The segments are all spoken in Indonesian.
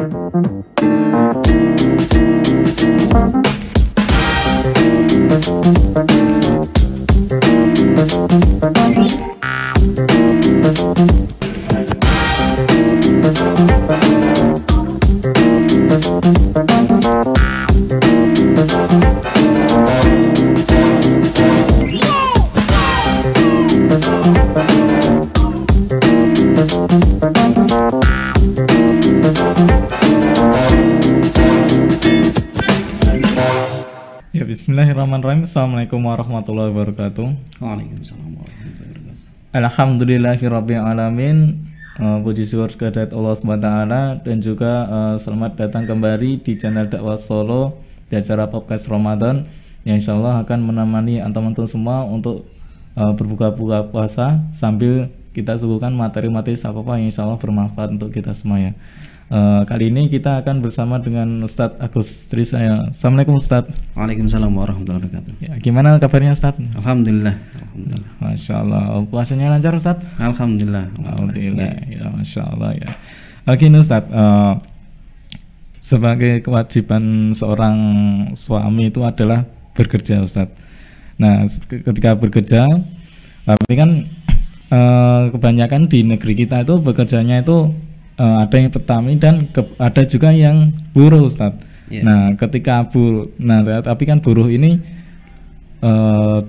Ya, bismillahirrahmanirrahim. Assalamualaikum warahmatullahi wabarakatuh. Waalaikumsalam warahmatullahi wabarakatuh. Alhamdulillahirabbil alamin. Puji syukur kehadirat Allah SWT dan juga selamat datang kembali di channel Dakwah Solo di acara podcast Ramadan yang insyaallah akan menemani antum-antum semua untuk berbuka-buka puasa sambil kita suguhkan materi-materi apa yang insyaallah bermanfaat untuk kita semua ya. Kali ini kita akan bersama dengan Ustadz Agus Trisaya. Assalamualaikum Ustadz. Waalaikumsalam warahmatullahi wabarakatuh. Ya, gimana kabarnya Ustadz? Alhamdulillah. Masya Allah. Puasanya lancar Ustadz? Alhamdulillah. Ya, Masya Allah ya. Oke Ustadz, sebagai kewajiban seorang suami itu adalah bekerja Ustadz. Nah, ketika bekerja, tapi kan kebanyakan di negeri kita itu bekerjanya itu ada yang petani dan ada juga yang buruh Ustadz. Yeah. Nah, ketika tapi kan buruh ini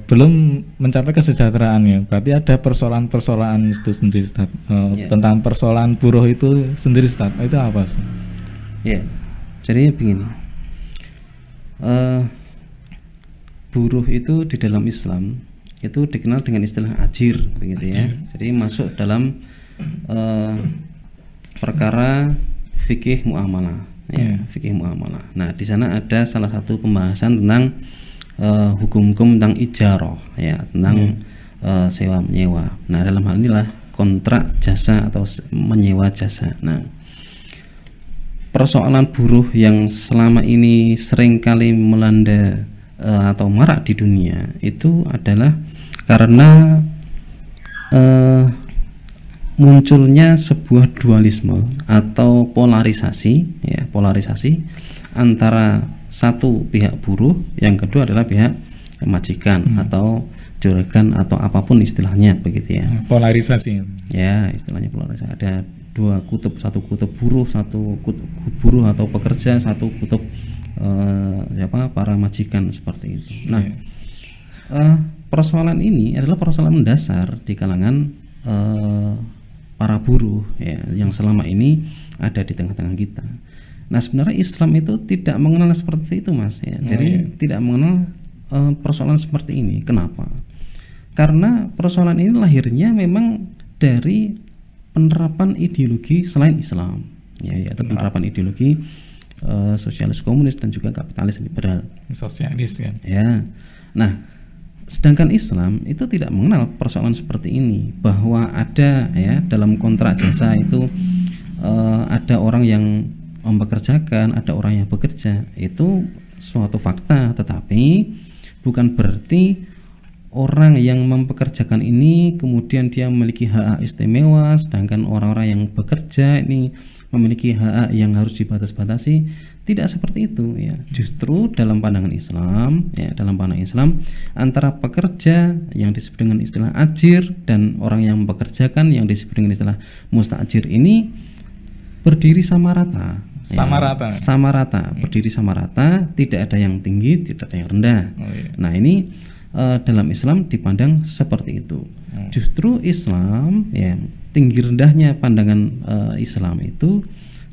belum mencapai kesejahteraannya. Berarti ada persoalan-persoalan itu sendiri Ustadz. Tentang persoalan buruh itu sendiri Ustadz. Itu apa Ustadz? Ya, jadi begini. Buruh itu di dalam Islam itu dikenal dengan istilah ajir, begitu ya. Jadi masuk dalam perkara fikih muamalah, ya, fikih muamalah. Nah, di sana ada salah satu pembahasan tentang hukum-hukum tentang ijarah, ya, tentang sewa menyewa. Nah, dalam hal inilah kontrak jasa atau menyewa jasa. Nah, persoalan buruh yang selama ini seringkali melanda atau marak di dunia itu adalah karena munculnya sebuah dualisme atau polarisasi, ya, polarisasi antara satu pihak buruh, yang kedua adalah pihak majikan atau juragan atau apapun istilahnya, begitu ya. Polarisasi. Ya, istilahnya polarisasi. Ada dua kutub, satu kutub buruh, satu kutub buruh atau pekerja, satu kutub para majikan, seperti itu. Nah, persoalan ini adalah persoalan mendasar di kalangan para buruh, ya, yang selama ini ada di tengah-tengah kita. Nah, sebenarnya Islam itu tidak mengenal seperti itu, Mas, ya. Jadi tidak mengenal persoalan seperti ini. Kenapa? Karena persoalan ini lahirnya memang dari penerapan ideologi selain Islam, ya, yaitu penerapan ideologi sosialis komunis dan juga kapitalis liberal. Sosialis kan. Ya. Nah, sedangkan Islam itu tidak mengenal persoalan seperti ini, bahwa ada, ya, dalam kontrak jasa itu ada orang yang mempekerjakan, ada orang yang bekerja. Itu suatu fakta, tetapi bukan berarti orang yang mempekerjakan ini kemudian dia memiliki hak istimewa, sedangkan orang-orang yang bekerja ini memiliki hak yang harus dibatas-batasi. Tidak seperti itu, ya. Justru dalam pandangan Islam, ya, dalam pandangan Islam, antara pekerja yang disebut dengan istilah ajir dan orang yang mempekerjakan yang disebut dengan istilah mustajir ini berdiri sama rata. Sama rata, berdiri sama rata, tidak ada yang tinggi, tidak ada yang rendah. Nah, ini dalam Islam dipandang seperti itu. Justru Islam, ya, tinggi rendahnya pandangan Islam itu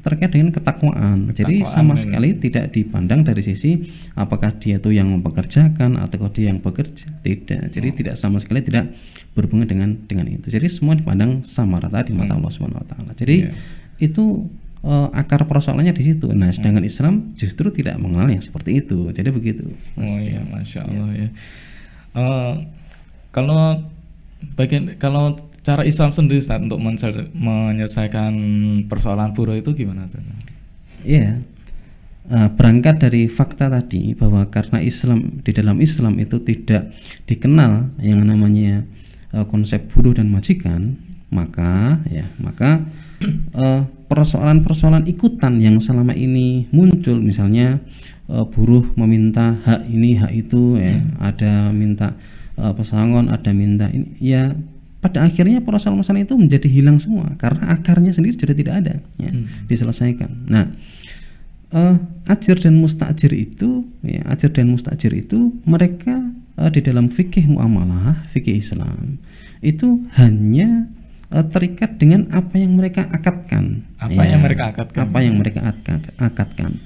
terkait dengan ketakwaan. Jadi sama sekali tidak dipandang dari sisi apakah dia itu yang mempekerjakan atau dia yang bekerja. Tidak. Jadi tidak, sama sekali tidak berhubungan dengan itu. Jadi semua dipandang sama rata di mata Allah Subhanahu wa taala. Jadi itu akar persoalannya di situ. Nah, sedangkan Islam justru tidak mengenal yang seperti itu. Jadi begitu, Mas. Masya Allah, ya. Kalau cara Islam sendiri Ustaz, untuk menyelesaikan persoalan buruh itu gimana Ustaz? Iya, berangkat dari fakta tadi bahwa karena Islam, di dalam Islam itu tidak dikenal yang namanya konsep buruh dan majikan, maka persoalan-persoalan ikutan yang selama ini muncul, misalnya buruh meminta hak ini hak itu, ya, ada minta pesangon, ada minta ini, ya pada akhirnya persoalan-persoalan itu menjadi hilang semua karena akarnya sendiri sudah tidak ada, ya, diselesaikan. Nah, ajir dan mustajir itu, ya, ajir dan mustajir itu mereka di dalam fikih muamalah, fikih Islam itu hanya terikat dengan apa yang mereka akadkan. Apa yang mereka akadkan? Apa yang mereka akadkan.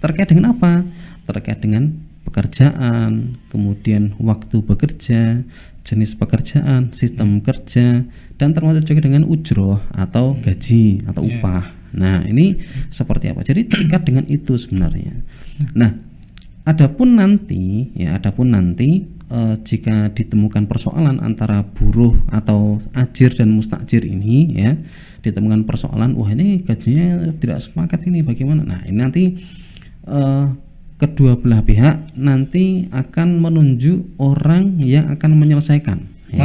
Terkait dengan apa? Terkait dengan pekerjaan, kemudian waktu bekerja, jenis pekerjaan, sistem kerja, dan termasuk juga dengan ujroh atau gaji atau upah. Nah, ini seperti apa? Jadi terikat dengan itu sebenarnya. Nah, adapun nanti jika ditemukan persoalan antara buruh atau ajir dan mustajir ini, ya, ditemukan persoalan, wah ini gajinya tidak sepakat, ini bagaimana? Nah, ini nanti kedua belah pihak nanti akan menunjuk orang yang akan menyelesaikan, ya.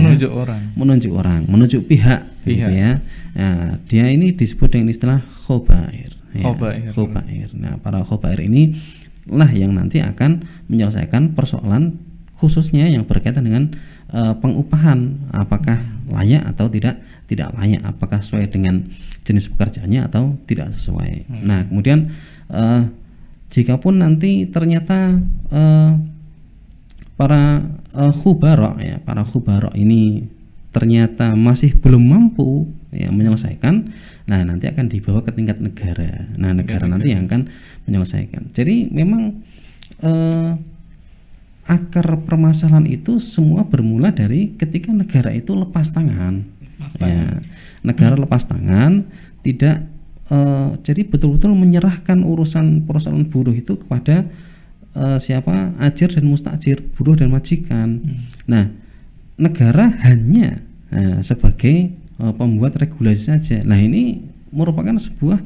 menunjuk pihak. Gitu, ya. Nah, dia ini disebut dengan istilah khobair, ya. Khobair. Nah, para khobair ini lah yang nanti akan menyelesaikan persoalan khususnya yang berkaitan dengan pengupahan, apakah layak atau tidak layak, apakah sesuai dengan jenis pekerjaannya atau tidak sesuai. Nah, kemudian jikapun nanti ternyata para khubara, ya, para khubara ini ternyata masih belum mampu, ya, menyelesaikan, nah nanti akan dibawa ke tingkat negara. Nah, negara nanti yang akan menyelesaikan. Jadi memang akar permasalahan itu semua bermula dari ketika negara itu lepas tangan. Ya, negara lepas tangan, tidak jadi betul-betul menyerahkan urusan persoalan buruh itu kepada siapa? Ajir dan mustajir, buruh dan majikan. Nah, negara hanya sebagai pembuat regulasi saja. Nah, ini merupakan sebuah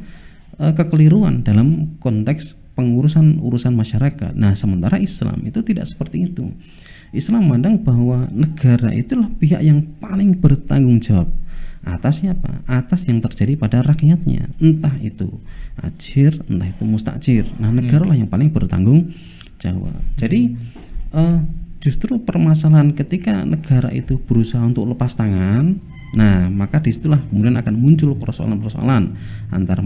kekeliruan dalam konteks urusan masyarakat. Nah, sementara Islam itu tidak seperti itu. Islam memandang bahwa negara itulah pihak yang paling bertanggung jawab atas siapa? Atas yang terjadi pada rakyatnya, entah itu ajir, entah itu mustajir. Nah, negara lah yang paling bertanggung jawab. Jadi justru permasalahan ketika negara itu berusaha untuk lepas tangan, nah maka disitulah kemudian akan muncul persoalan-persoalan antara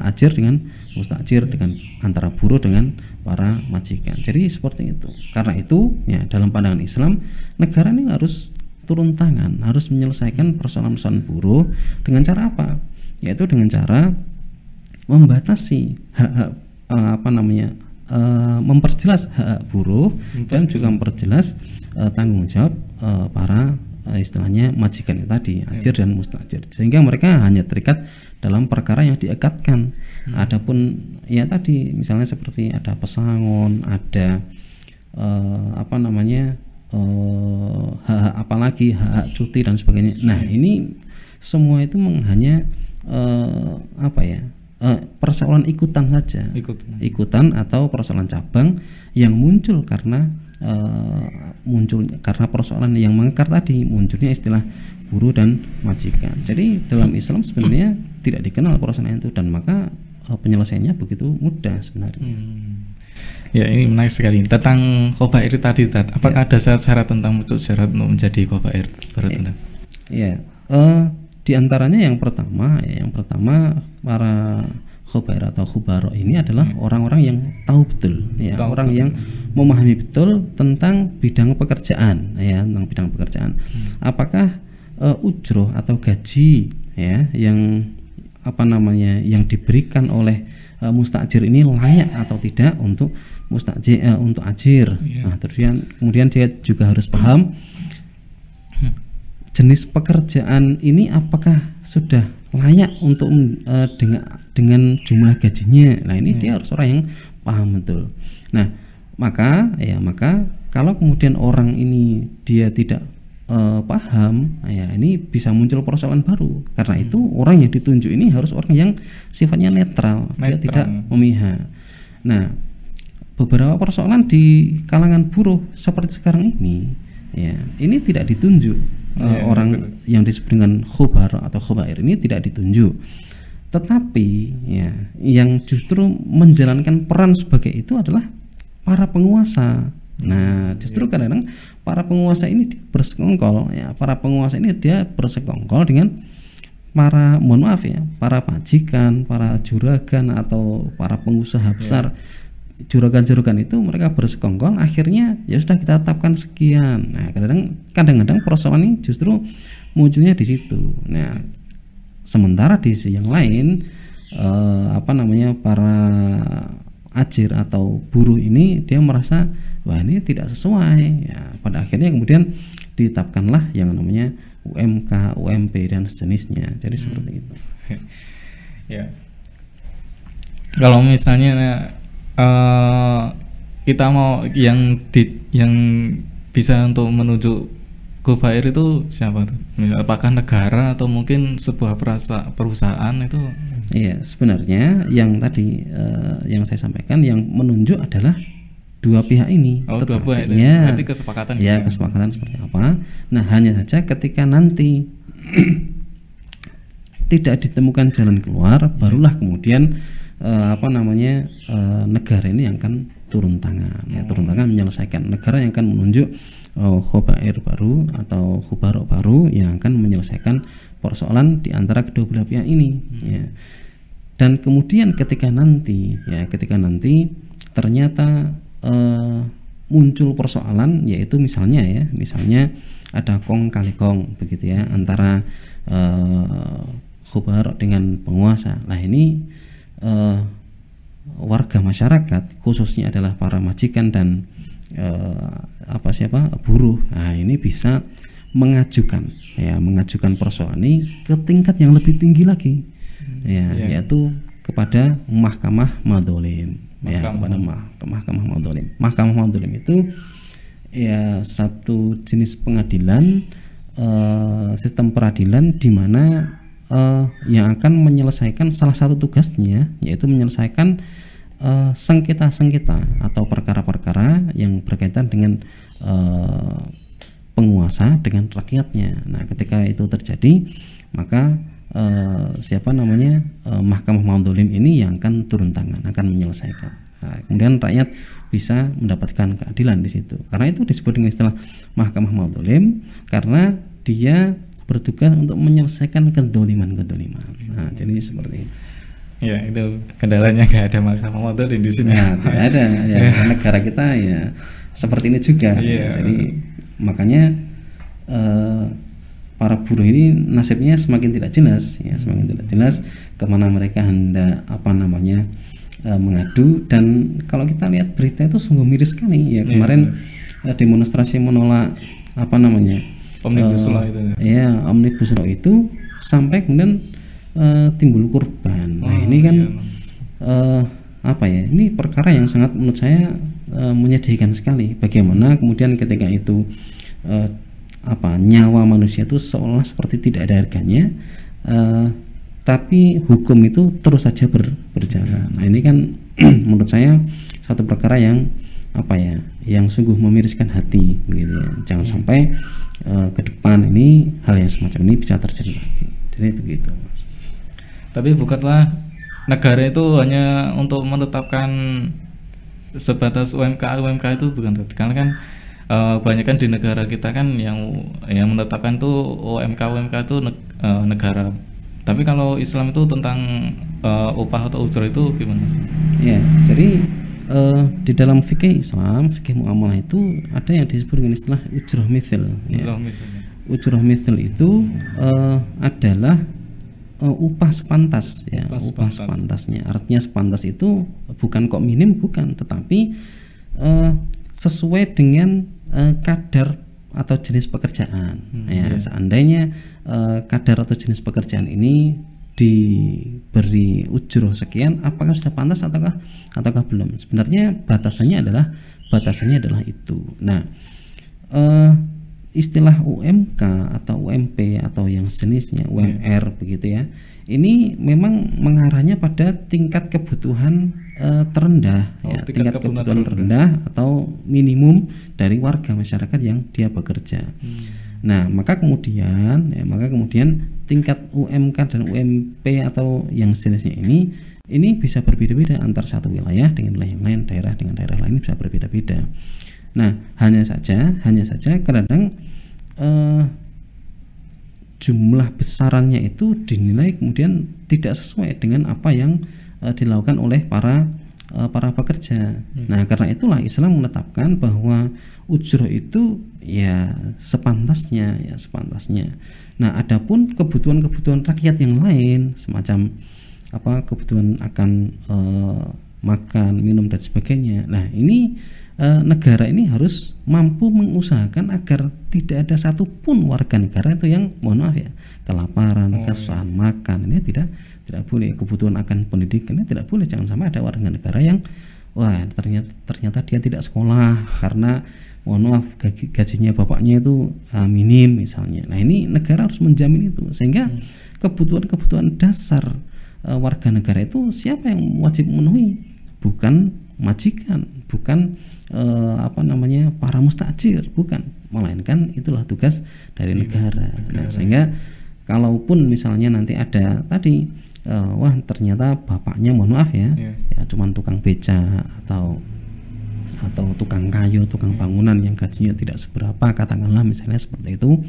ajir dengan mustajir, dengan antara buruh dengan para majikan. Jadi seperti itu. Karena itu, ya, dalam pandangan Islam, negara ini harus turun tangan, harus menyelesaikan persoalan-persoalan buruh dengan cara apa? Yaitu dengan cara membatasi hak-hak memperjelas hak buruh dan juga memperjelas tanggung jawab para istilahnya majikan tadi, ajir dan mustajir, sehingga mereka hanya terikat dalam perkara yang diikatkan. Adapun ya tadi misalnya seperti ada pesangon, ada hak apalagi hak cuti dan sebagainya. Nah, ini semua itu hanya persoalan ikutan saja, ikutan atau persoalan cabang yang muncul karena persoalan yang mengakar tadi, munculnya istilah buruh dan majikan. Jadi dalam Islam sebenarnya tidak dikenal persoalan itu, dan maka penyelesaiannya begitu mudah sebenarnya. Ya, ini menarik sekali tentang khobair tadi. Apakah ada syarat untuk menjadi khobair? Ya, di antaranya yang pertama para khobair atau khubaro ini adalah orang-orang yang tahu betul, ya, orang yang memahami betul tentang bidang pekerjaan, ya, tentang bidang pekerjaan. Apakah ujroh atau gaji, ya, yang yang diberikan oleh mustajir ini layak atau tidak untuk untuk ajir. Nah, kemudian dia juga harus paham jenis pekerjaan ini apakah sudah layak untuk dengan jumlah gajinya. Nah, ini dia harus orang yang paham betul. Nah, maka kalau kemudian orang ini dia tidak paham, ya ini bisa muncul persoalan baru. Karena itu orang yang ditunjuk ini harus orang yang sifatnya netral. Dia tidak memihak. Nah, beberapa persoalan di kalangan buruh seperti sekarang ini, ya, ini tidak ditunjuk. Orang yang disebut dengan khubara atau khubair ini tidak ditunjuk. Tetapi ya, yang justru menjalankan peran sebagai itu adalah para penguasa. Nah, justru kadang-kadang para penguasa ini bersekongkol ya, para penguasa ini dia bersekongkol dengan para, mohon maaf ya, para majikan, para juragan atau para pengusaha besar. Juragan-juragan itu mereka bersekongkol, akhirnya ya sudah kita tetapkan sekian. Nah, kadang-kadang persoalan ini justru munculnya di situ. Nah, sementara di sisi yang lain para ajir atau buruh ini dia merasa wah ini tidak sesuai ya, pada akhirnya kemudian ditetapkanlah yang namanya UMK, UMP dan sejenisnya. Jadi seperti itu. Ya. Kalau misalnya kita mau yang bisa untuk menuju Kubair itu siapa tuh? Apakah negara atau mungkin sebuah perusahaan itu? Iya, sebenarnya yang tadi yang saya sampaikan yang menunjuk adalah dua pihak ini. Oh, dua pihak itu. Ya, berarti kesepakatan. Ya, kesepakatan seperti apa? Nah, hanya saja ketika nanti tidak ditemukan jalan keluar, barulah kemudian negara ini yang akan turun tangan, ya, turun tangan menyelesaikan. Negara yang akan menunjuk khubair baru atau khubarok baru yang akan menyelesaikan persoalan di antara kedua belah pihak ini. Ya. Dan kemudian ketika nanti ternyata muncul persoalan, yaitu misalnya ada kong kali kong begitu ya antara khubarok dengan penguasa. Nah, ini warga masyarakat khususnya adalah para majikan dan buruh. Nah, ini bisa mengajukan persoalan ini ke tingkat yang lebih tinggi lagi, yaitu kepada mahkamah madzolim. Mahkamah madzolim. Mahkamah madzolim itu ya satu jenis pengadilan, sistem peradilan di mana yang akan menyelesaikan salah satu tugasnya yaitu menyelesaikan sengketa-sengketa atau perkara-perkara yang berkaitan dengan penguasa dengan rakyatnya. Nah, ketika itu terjadi, maka mahkamah madzolim ini yang akan turun tangan, akan menyelesaikan. Nah, kemudian rakyat bisa mendapatkan keadilan di situ. Karena itu disebut dengan istilah mahkamah madzolim karena dia bertugas untuk menyelesaikan kedoliman. Nah, jadi seperti itu. Ya, itu kendalanya nggak ada mahkamah madzolim di sini. Nah, tidak ada. Ya, negara kita ya seperti ini juga. Jadi makanya para buruh ini nasibnya semakin tidak jelas, kemana mereka hendak mengadu. Dan kalau kita lihat berita itu sungguh miris sekali ya. Kemarin demonstrasi menolak Omnibus Law itu. Ya, Omnibus Law itu sampai kemudian timbul korban. Nah, ini kan ini perkara yang sangat menurut saya menyedihkan sekali. Bagaimana kemudian ketika itu nyawa manusia itu seolah seperti tidak ada harganya, tapi hukum itu terus saja berjalan. Nah, ini kan menurut saya satu perkara yang yang sungguh memiriskan hati begitu ya. Jangan sampai ke depan ini hal yang semacam ini bisa terjadi lagi. Jadi begitu, Mas. Tapi bukanlah negara itu hanya untuk menetapkan sebatas UMK itu, bukan? Karena kan banyak kan di negara kita kan yang menetapkan tuh UMK itu negara. Tapi kalau Islam itu tentang upah atau ujrah itu gimana, Mas? Ya, jadi di dalam fikih Islam, fikih muamalah itu ada yang disebut dengan istilah ujrah mithil. Ujrah mithil itu adalah upah sepantas ya, upah sepantasnya. Artinya sepantas itu bukan kok minim, bukan, tetapi sesuai dengan kadar atau jenis pekerjaan. Seandainya kadar atau jenis pekerjaan ini diberi ujroh sekian, apakah sudah pantas ataukah belum? Sebenarnya batasannya adalah itu. Nah, istilah UMK atau UMP atau yang sejenisnya, UMR begitu ya, ini memang mengarahnya pada tingkat kebutuhan terendah, tingkat kebutuhan terendah atau minimum dari warga masyarakat yang dia bekerja. Nah, maka kemudian tingkat UMK dan UMP atau yang sejenisnya ini bisa berbeda-beda antar satu wilayah dengan wilayah yang lain, daerah dengan daerah lain bisa berbeda-beda. Nah, hanya saja kadang jumlah besarannya itu dinilai kemudian tidak sesuai dengan apa yang dilakukan oleh para pekerja. Nah, karena itulah Islam menetapkan bahwa ujroh itu ya sepantasnya. Nah, adapun kebutuhan rakyat yang lain semacam kebutuhan akan makan, minum dan sebagainya. Nah, ini negara ini harus mampu mengusahakan agar tidak ada satupun warga negara itu yang mohon maaf ya kelaparan, kesusahan makan. Ini tidak boleh. Kebutuhan akan pendidikan ini tidak boleh. Jangan sampai ada warga negara yang ternyata dia tidak sekolah karena mohon maaf gajinya bapaknya itu minim misalnya. Nah, ini negara harus menjamin itu sehingga kebutuhan dasar warga negara itu siapa yang wajib memenuhi? Bukan majikan, bukan para mustajir, bukan, melainkan itulah tugas dari negara. Nah, sehingga kalaupun misalnya nanti ada tadi ternyata bapaknya mohon maaf ya cuman tukang beca atau tukang kayu, tukang bangunan yang gajinya tidak seberapa, katakanlah misalnya seperti itu,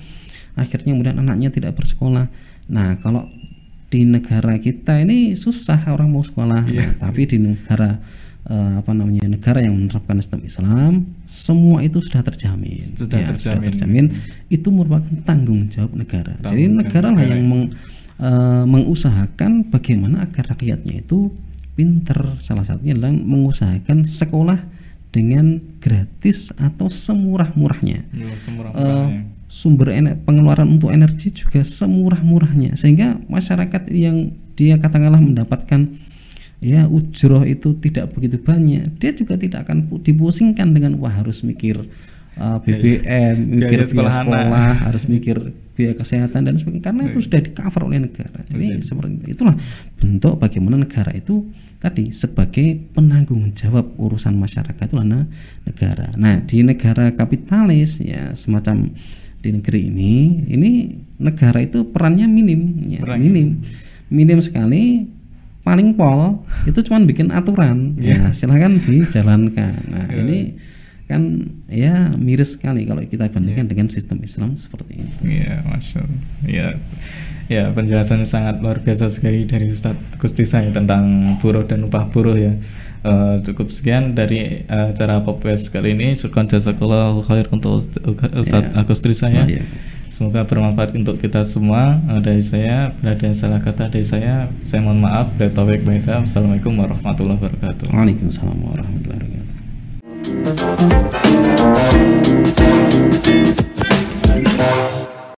akhirnya kemudian anaknya tidak bersekolah. Nah, kalau di negara kita ini susah orang mau sekolah. Nah, tapi di negara negara yang menerapkan sistem Islam, semua itu sudah terjamin. Sudah terjamin. Itu merupakan tanggung jawab negara. Jadi negara lah yang mengusahakan bagaimana agar rakyatnya itu pinter. Salah satunya adalah mengusahakan sekolah dengan gratis atau semurah-murahnya. Sumber pengeluaran untuk energi juga semurah-murahnya, sehingga masyarakat yang dia katakanlah mendapatkan ujroh itu tidak begitu banyak, dia juga tidak akan dipusingkan dengan harus mikir BBM, mikir biaya sekolah, harus mikir biaya kesehatan dan sebagainya, karena itu sudah di-cover oleh negara. Jadi seperti itulah bentuk bagaimana negara itu tadi sebagai penanggung jawab urusan masyarakat itu negara. Nah, di negara kapitalis ya semacam di negeri ini negara itu perannya minim sekali. Paling pol itu cuma bikin aturan, ya silahkan dijalankan. Nah, ini kan ya miris sekali kalau kita bandingkan dengan sistem Islam seperti itu. Iya, Masya Allah. Ya, penjelasannya sangat luar biasa sekali dari Ustadz Agusti saya tentang buruh dan upah buruh ya. Cukup sekian dari acara podcast kali ini. Syukran jazakallahu khair untuk Ustadz Agusti saya. Semoga bermanfaat untuk kita semua. Dari saya, bila ada salah kata dari saya mohon maaf. Assalamualaikum warahmatullahi wabarakatuh. Waalaikumsalam warahmatullahi wabarakatuh.